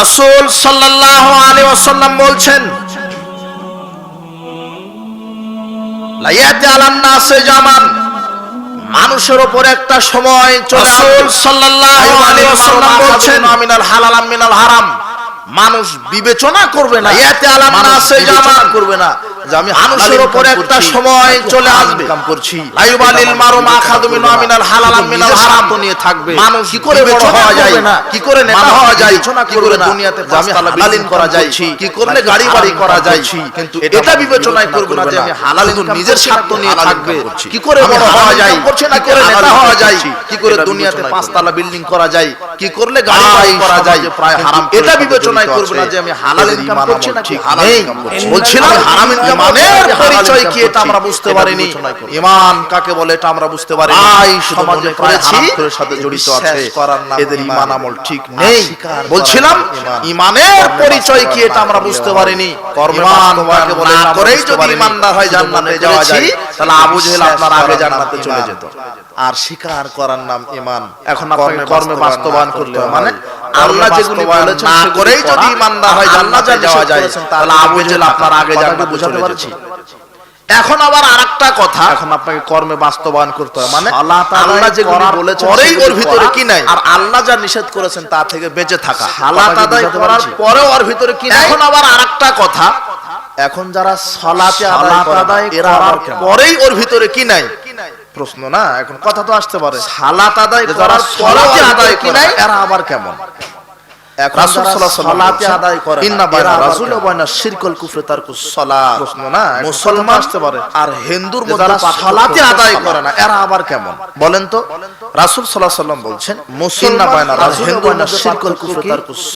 রাসূল সাল্লাল্লাহু আলাইহি ওয়াসাল্লাম বলছেন, লা ইয়াতি আলান নাসে জামান, মানুষের উপর একটা সময় চলে আসবে। রাসূল সাল্লাল্লাহু আলাইহি ওয়াসাল্লাম বলছেন, মিনাল হালাল মিনাল হারাম, মানুষ বিবেচনা করবে না, ইয়াতি আলান নাসে জামান করবে না যে আমি মানুষের উপর একটা সময় চলে আসবে কাম করছি, লাইবালিল মারু মা খাদু মিনাল হালাল মিনাল হারাম তো নিয়ে থাকবে। মানুষ কি করে বড় হওয়া যায়, কি করে নেতা হওয়া যায়, কি করে দুনিয়াতে পাঁচতলা বিল্ডিং করা যায়, কি করলে গাড়ি বাড়ি করা যায়, কিন্তু এটা বিবেচনাই করবে না যে আমি হালাল নিজের স্বার্থ নিয়ে থাকবে, কি করে বড় হওয়া যায়, করছে না করে নেতা হওয়া যায়, কি করে দুনিয়াতে পাঁচতলা বিল্ডিং করা যায়, কি করলে গাড়ি বাড়ি করা যায়, প্রায় হারাম এটা বিবেচনাই করবে না যে আমি হালাল ইনকাম করছি না ঠিক হালাল ইনকাম করছি। বলছিলাম হারাম ইনকামের পরিচয় কি এটা আমরা বুঝতে পারিনি, ঈমান কাকে বলে এটা আমরা বুঝতে পারিনি। আই সমাজে করেছি সাথে জড়িত আছে, এদের ঈমান আমল ঠিক নেই। বলছিলাম ঈমানের পরিচয় কি এটা আমরা বুঝতে পারিনি। ঈমান কাকে বলে না করেই যদি ঈমানদার হয় জান্নাতে যাওয়া যায়, তাহলে আবু জেহেল আপনার আগে জান্নাতে চলে যেত। আর স্বীকার করার নাম ঈমান। এখন আপনাকে কর্মে বাস্তবায়ন করতে হবে, মানে আল্লাহ যেগুলি বলেছেন না করেই যদি ঈমানদার হয় জান্নাতে যাওয়া যায়, তাহলে আবু জেহেল আপনার আগে জান্নাতে বুঝাতে পারছি। এখন আবার আরেকটা কথা, এখন আপনাকে কর্মে বাস্তবায়ন করতে হবে, মানে আল্লাহ যেগুলি বলেছেন পরেই ওর ভিতরে কি নাই, আর আল্লাহ যা নিষেধ করেছেন তা থেকে বেঁচে থাকা, সালাত আদায় করার পরেও ওর ভিতরে কি নাই। এখন আবার আরেকটা কথা, এখন যারা সালাতে আদায় করার পরেই ওর ভিতরে কি নাই, প্রশ্ন না, এখন কথা তো আসতে পারে, সালাত আদায় করার পরেও আদায় কি নাই, এরা আবার কেমন? রাসূল সাল্লাল্লাহু আলাইহি ওয়াসাল্লাম আদায় করে ইন্না বাইনা রাসূল ওয়া বাইনা শিরকুল কুফর তারকুস সালাত, প্রশ্ন না, মুসলমান আসতে পারে আর হিন্দুর মধ্যে সালাতে আদায় করে না, এরা আবার কেমন বলেন তো? রাসূল সাল্লাল্লাহু আলাইহি ওয়াসাল্লাম বলছেন, মুসলমান বাইনা রাসূল ওয়া বাইনা শিরকুল কুফর তারকুস